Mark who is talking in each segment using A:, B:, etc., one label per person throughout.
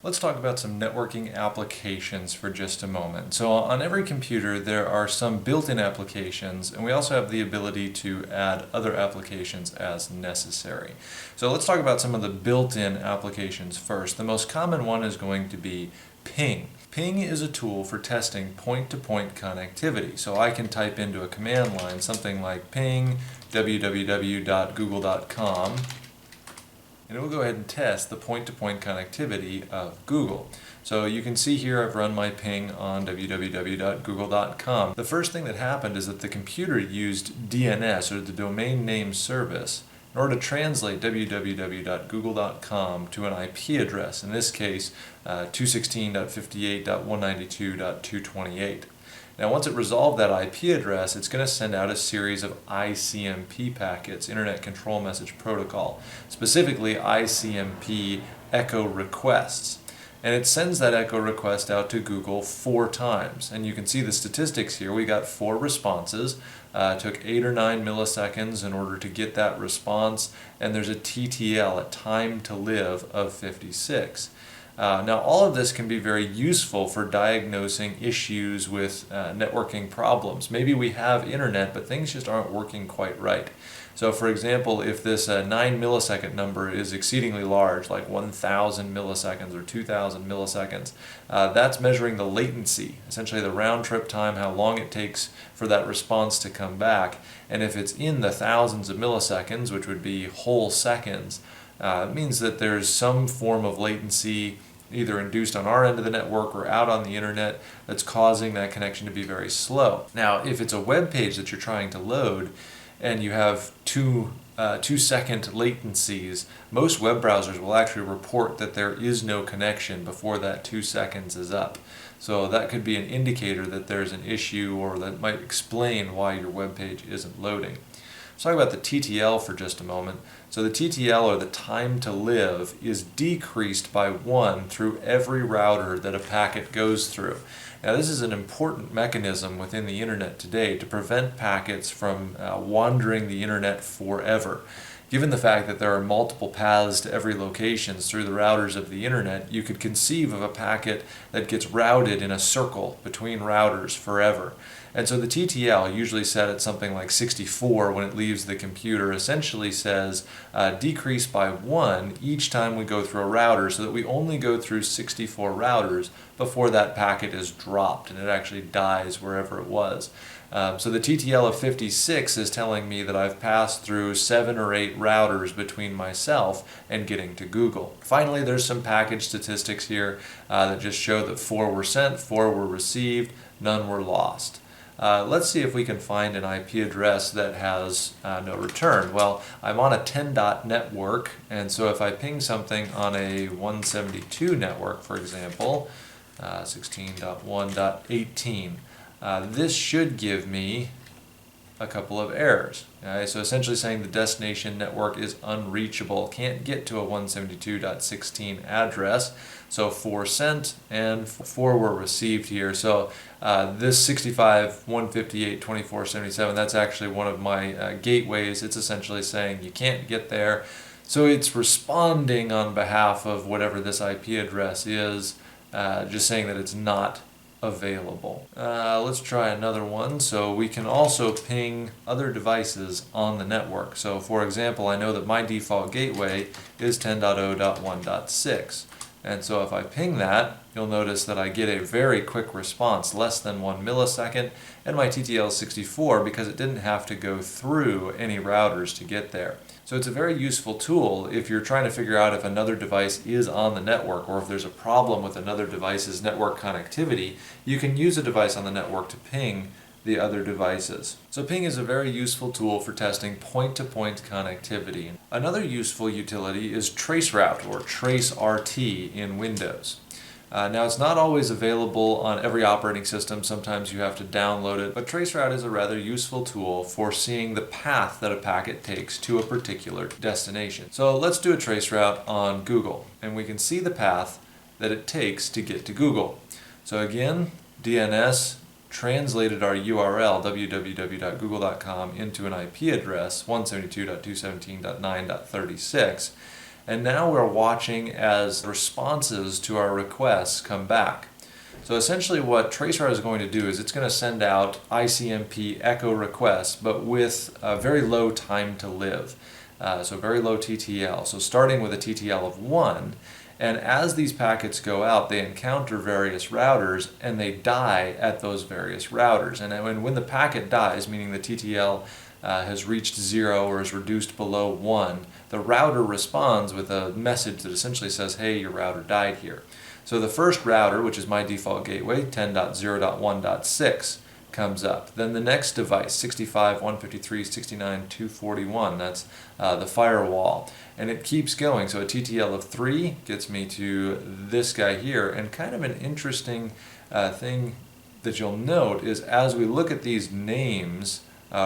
A: Let's talk about some networking applications for just a moment. So on every computer there are some built-in applications, and we also have the ability to add other applications as necessary. So let's talk about some of the built-in applications first. The most common one is going to be ping. Ping is a tool for testing point-to-point connectivity. So I can type into a command line something like ping www.google.com, and it will go ahead and test the point-to-point connectivity of Google. So you can see here I've run my ping on www.google.com. The first thing that happened is that the computer used DNS, or the domain name service, in order to translate www.google.com to an IP address, in this case 216.58.192.228. Now once it resolved that IP address, it's going to send out a series of ICMP packets, Internet Control Message Protocol, specifically ICMP echo requests. And it sends that echo request out to Google 4 times. And you can see the statistics here. We got 4 responses. Took 8 or 9 milliseconds in order to get that response. And there's a TTL, a time to live, of 56. Now all of this can be very useful for diagnosing issues with networking problems. Maybe we have internet, but things just aren't working quite right. So for example, if this 9 millisecond number is exceedingly large, like 1,000 milliseconds or 2,000 milliseconds, that's measuring the latency, essentially the round trip time, how long it takes for that response to come back. And if it's in the thousands of milliseconds, which would be whole seconds, it means that there's some form of latency either induced on our end of the network or out on the internet that's causing that connection to be very slow. Now, if it's a web page that you're trying to load and you have 2-second latencies, most web browsers will actually report that there is no connection before that 2 seconds is up. So that could be an indicator that there's an issue, or that might explain why your web page isn't loading. Let's talk about the TTL for just a moment. So the TTL, or the time to live, is decreased by 1 through every router that a packet goes through. Now this is an important mechanism within the internet today to prevent packets from wandering the internet forever. Given the fact that there are multiple paths to every location through the routers of the internet, you could conceive of a packet that gets routed in a circle between routers forever. And so the TTL, usually set at something like 64 when it leaves the computer, essentially says decrease by 1 each time we go through a router, so that we only go through 64 routers before that packet is dropped and it actually dies wherever it was. So the TTL of 56 is telling me that I've passed through 7 or 8 routers between myself and getting to Google. Finally, there's some package statistics here that just show that 4 were sent, 4 were received, none were lost. Let's see if we can find an IP address that has no return. Well, I'm on a 10 dot network, and so if I ping something on a 172 network, for example, 16.1.18, this should give me a couple of errors. Okay? So essentially saying the destination network is unreachable, can't get to a 172.16 address. So 4 sent and 4 were received here. So this 65.158.24.77, that's actually one of my gateways. It's essentially saying you can't get there. So it's responding on behalf of whatever this IP address is, just saying that it's not available. Let's try another one. So we can also ping other devices on the network. So for example, I know that my default gateway is 10.0.1.6. And so if I ping that, you'll notice that I get a very quick response, less than 1 millisecond, and my TTL is 64 because it didn't have to go through any routers to get there. So it's a very useful tool if you're trying to figure out if another device is on the network, or if there's a problem with another device's network connectivity. You can use a device on the network to ping the other devices. So ping is a very useful tool for testing point-to-point connectivity. Another useful utility is traceroute, or Tracert in Windows. Now it's not always available on every operating system, sometimes you have to download it, but traceroute is a rather useful tool for seeing the path that a packet takes to a particular destination. So let's do a traceroute on Google, and we can see the path that it takes to get to Google. So again, DNS translated our URL, www.google.com, into an IP address, 172.217.9.36. And now we're watching as responses to our requests come back. So essentially what Tracert is going to do is it's going to send out ICMP echo requests, but with a very low time to live. So very low TTL. So starting with a TTL of 1, and as these packets go out, they encounter various routers and they die at those various routers. And when the packet dies, meaning the TTL has reached 0 or is reduced below 1, the router responds with a message that essentially says, hey, your router died here. So the first router, which is my default gateway, 10.0.1.6, comes up. Then the next device, 65.153.69.241, that's the firewall. And it keeps going. So a TTL of 3 gets me to this guy here. And kind of an interesting thing that you'll note is as we look at these names,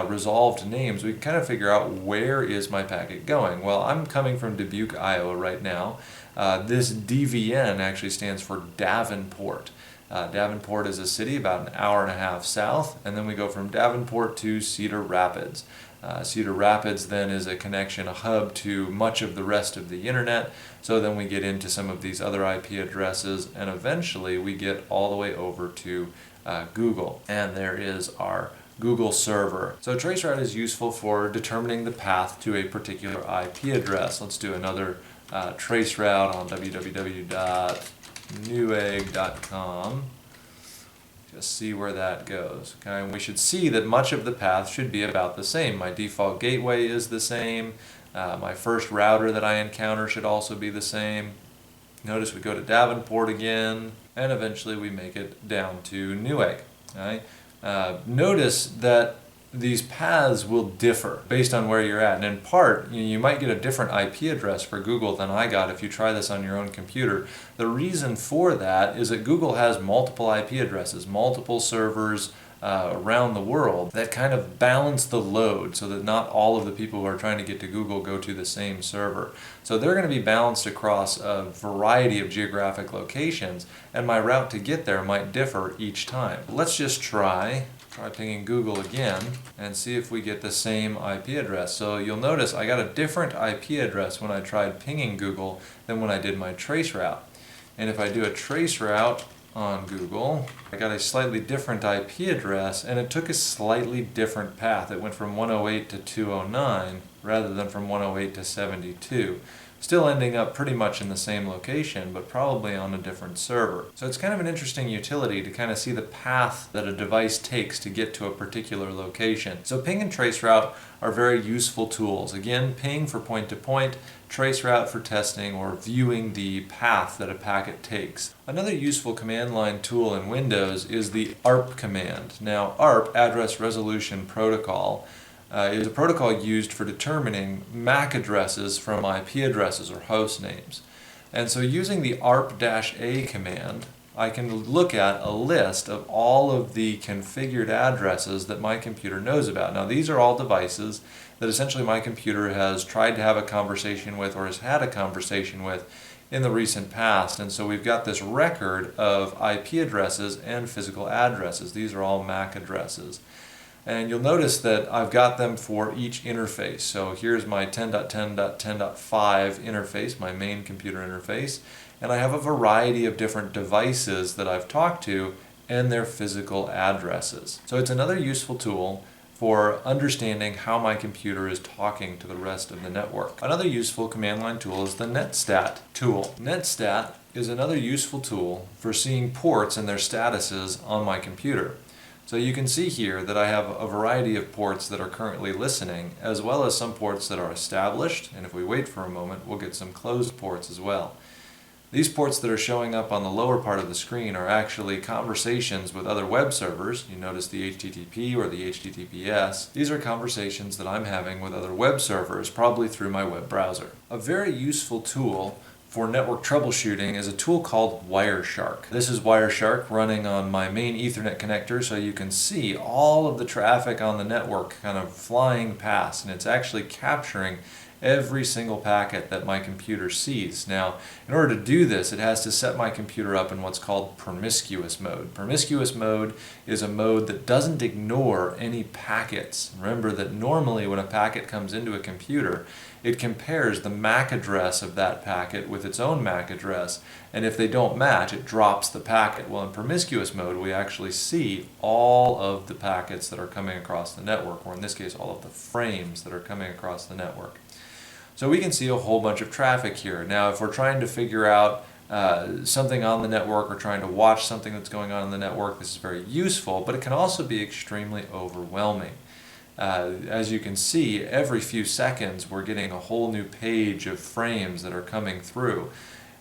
A: resolved names, we can kind of figure out where is my packet going. Well, I'm coming from Dubuque, Iowa right now. This DVN actually stands for Davenport. Davenport is a city about an hour and a half south, and then we go from Davenport to Cedar Rapids. Cedar Rapids then is a connection, a hub to much of the rest of the internet, so then we get into some of these other IP addresses, and eventually we get all the way over to Google, and there is our Google server. So traceroute is useful for determining the path to a particular IP address. Let's do another traceroute on www.newegg.com. Just see where that goes. Okay, and we should see that much of the path should be about the same. My default gateway is the same. My first router that I encounter should also be the same. Notice we go to Davenport again, and eventually we make it down to Newegg. Okay? Notice that these paths will differ based on where you're at, and in part you might get a different IP address for Google than I got if you try this on your own computer. The reason for that is that Google has multiple IP addresses, multiple servers around the world that kind of balance the load so that not all of the people who are trying to get to Google go to the same server. So they're going to be balanced across a variety of geographic locations, and my route to get there might differ each time. Let's just try pinging Google again and see if we get the same IP address. So you'll notice I got a different IP address when I tried pinging Google than when I did my traceroute. And if I do a traceroute on Google, I got a slightly different IP address, and it took a slightly different path. It went from 108 to 209 rather than from 108 to 72. Still ending up pretty much in the same location, but probably on a different server. So it's kind of an interesting utility to kind of see the path that a device takes to get to a particular location. So ping and traceroute are very useful tools. Again, ping for point-to-point, traceroute for testing or viewing the path that a packet takes. Another useful command line tool in Windows is the ARP command. Now ARP, Address Resolution Protocol, is a protocol used for determining MAC addresses from IP addresses or host names. And so using the ARP-A command, I can look at a list of all of the configured addresses that my computer knows about. Now these are all devices that essentially my computer has tried to have a conversation with or has had a conversation with in the recent past. And so we've got this record of IP addresses and physical addresses. These are all MAC addresses. And you'll notice that I've got them for each interface. So here's my 10.10.10.5 interface, my main computer interface, and I have a variety of different devices that I've talked to and their physical addresses. So it's another useful tool for understanding how my computer is talking to the rest of the network. Another useful command line tool is the netstat tool. Netstat is another useful tool for seeing ports and their statuses on my computer. So you can see here that I have a variety of ports that are currently listening, as well as some ports that are established, and if we wait for a moment, we'll get some closed ports as well. These ports that are showing up on the lower part of the screen are actually conversations with other web servers. You notice the HTTP or the HTTPS. These are conversations that I'm having with other web servers, probably through my web browser. A very useful tool for network troubleshooting is a tool called Wireshark. This is Wireshark running on my main Ethernet connector, so you can see all of the traffic on the network kind of flying past, and it's actually capturing every single packet that my computer sees. Now, in order to do this, it has to set my computer up in what's called promiscuous mode. Promiscuous mode is a mode that doesn't ignore any packets. Remember that normally when a packet comes into a computer, it compares the MAC address of that packet with its own MAC address, and if they don't match, it drops the packet. Well, in promiscuous mode, we actually see all of the packets that are coming across the network, or in this case, all of the frames that are coming across the network. So we can see a whole bunch of traffic here. Now, if we're trying to figure out something on the network or trying to watch something that's going on in the network, this is very useful, but it can also be extremely overwhelming. As you can see, every few seconds we're getting a whole new page of frames that are coming through.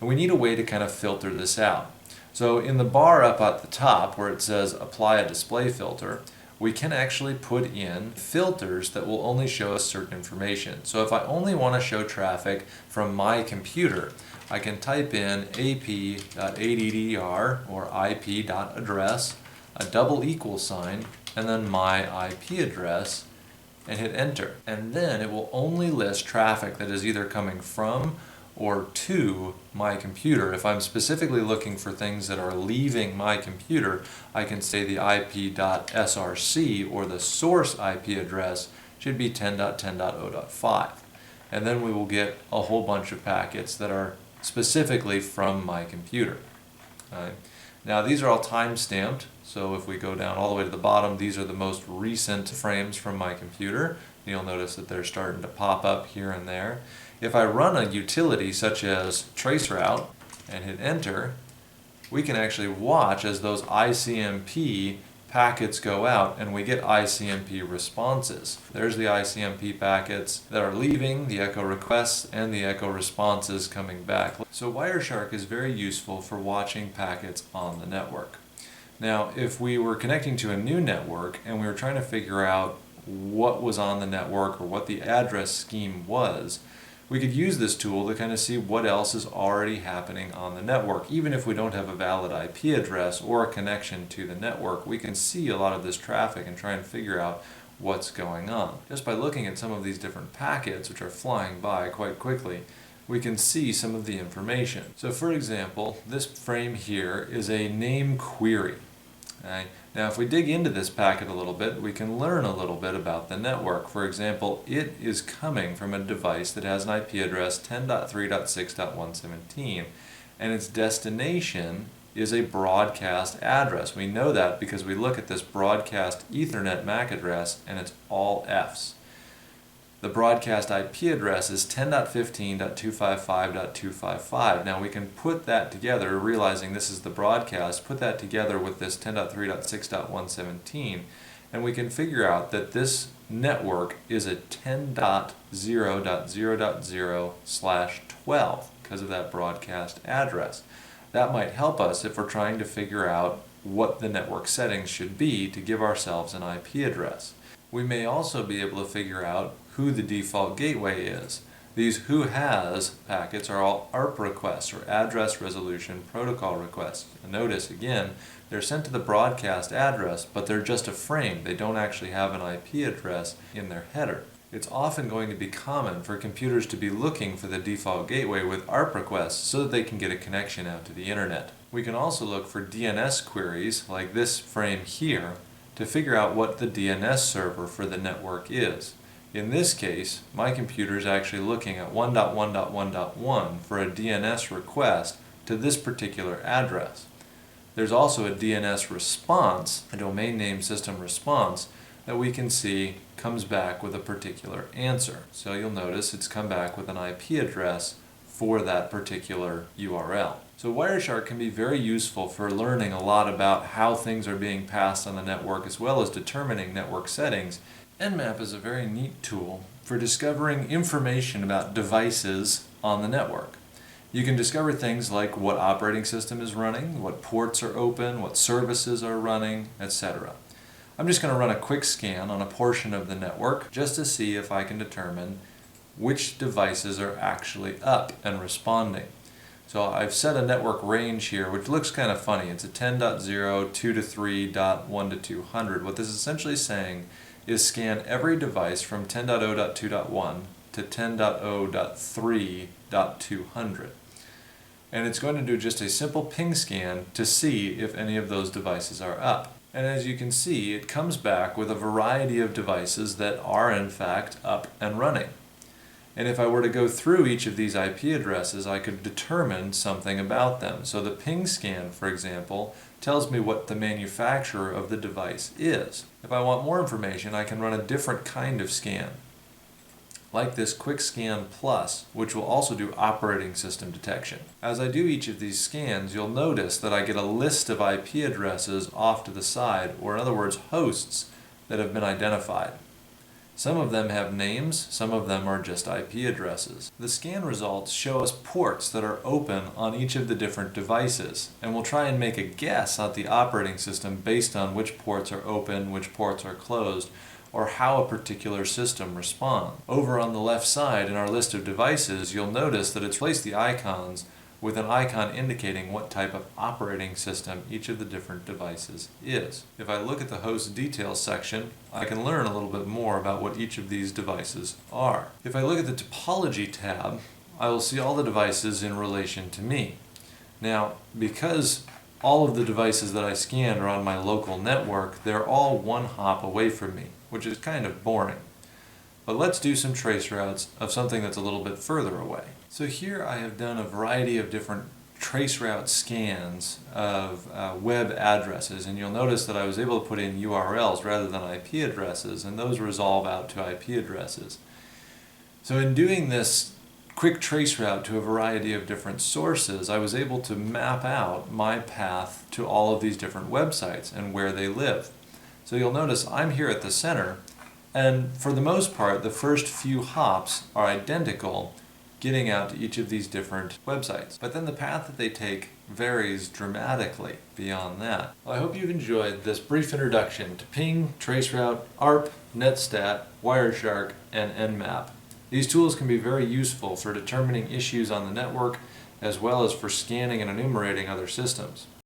A: And we need a way to kind of filter this out. So in the bar up at the top where it says apply a display filter, we can actually put in filters that will only show us certain information. So if I only want to show traffic from my computer, I can type in ap.addr or ip.address, a double equal sign, and then my IP address, and hit enter. And then it will only list traffic that is either coming from or to my computer. If I'm specifically looking for things that are leaving my computer, I can say the ip.src or the source IP address should be 10.10.0.5. And then we will get a whole bunch of packets that are specifically from my computer. Now these are all time-stamped, so if we go down all the way to the bottom, these are the most recent frames from my computer. You'll notice that they're starting to pop up here and there. If I run a utility such as Tracert and hit enter, we can actually watch as those ICMP packets go out and we get ICMP responses. There's the ICMP packets that are leaving, the echo requests, and the echo responses coming back. So Wireshark is very useful for watching packets on the network. Now, if we were connecting to a new network and we were trying to figure out what was on the network or what the address scheme was, we could use this tool to kind of see what else is already happening on the network. Even if we don't have a valid IP address or a connection to the network, we can see a lot of this traffic and try and figure out what's going on. Just by looking at some of these different packets, which are flying by quite quickly, we can see some of the information. So for example, this frame here is a name query. Okay. Now if we dig into this packet a little bit, we can learn a little bit about the network. For example, it is coming from a device that has an IP address 10.3.6.117 and its destination is a broadcast address. We know that because we look at this broadcast Ethernet MAC address and it's all Fs. The broadcast IP address is 10.15.255.255. Now we can put that together, realizing this is the broadcast, put that together with this 10.3.6.117, and we can figure out that this network is a 10.0.0.0/12 because of that broadcast address. That might help us if we're trying to figure out what the network settings should be to give ourselves an IP address. We may also be able to figure out who the default gateway is. These who has packets are all ARP requests, or address resolution protocol requests. And notice again, they're sent to the broadcast address, but they're just a frame. They don't actually have an IP address in their header. It's often going to be common for computers to be looking for the default gateway with ARP requests so that they can get a connection out to the internet. We can also look for DNS queries, like this frame here, to figure out what the DNS server for the network is. In this case, my computer is actually looking at 1.1.1.1 for a DNS request to this particular address. There's also a DNS response, a domain name system response, that we can see comes back with a particular answer. So you'll notice it's come back with an IP address for that particular URL. So Wireshark can be very useful for learning a lot about how things are being passed on the network as well as determining network settings. nMap is a very neat tool for discovering information about devices on the network. You can discover things like what operating system is running, what ports are open, what services are running, etc. I'm just going to run a quick scan on a portion of the network just to see if I can determine which devices are actually up and responding. So I've set a network range here, which looks kind of funny. It's a 10.0, 2 to 3, 1 to 200. What this is essentially saying is scan every device from 10.0.2.1 to 10.0.3.200. And it's going to do just a simple ping scan to see if any of those devices are up. And as you can see, it comes back with a variety of devices that are in fact up and running. And if I were to go through each of these IP addresses, I could determine something about them. So the ping scan, for example, tells me what the manufacturer of the device is. If I want more information, I can run a different kind of scan, like this Quick Scan Plus, which will also do operating system detection. As I do each of these scans, you'll notice that I get a list of IP addresses off to the side, or in other words, hosts that have been identified. Some of them have names, some of them are just IP addresses. The scan results show us ports that are open on each of the different devices, and we'll try and make a guess at the operating system based on which ports are open, which ports are closed, or how a particular system responds. Over on the left side in our list of devices, you'll notice that it's placed the icons with an icon indicating what type of operating system each of the different devices is. If I look at the host details section, I can learn a little bit more about what each of these devices are. If I look at the topology tab, I will see all the devices in relation to me. Now, because all of the devices that I scanned are on my local network, they're all one hop away from me, which is kind of boring. But let's do some trace routes of something that's a little bit further away. So here I have done a variety of different trace route scans of web addresses, and you'll notice that I was able to put in URLs rather than IP addresses, and those resolve out to IP addresses. So in doing this quick trace route to a variety of different sources, I was able to map out my path to all of these different websites and where they live. So you'll notice I'm here at the center, and for the most part the first few hops are identical, getting out to each of these different websites. But then the path that they take varies dramatically beyond that. Well, I hope you've enjoyed this brief introduction to ping, traceroute, ARP, netstat, wireshark, and nMap. These tools can be very useful for determining issues on the network, as well as for scanning and enumerating other systems.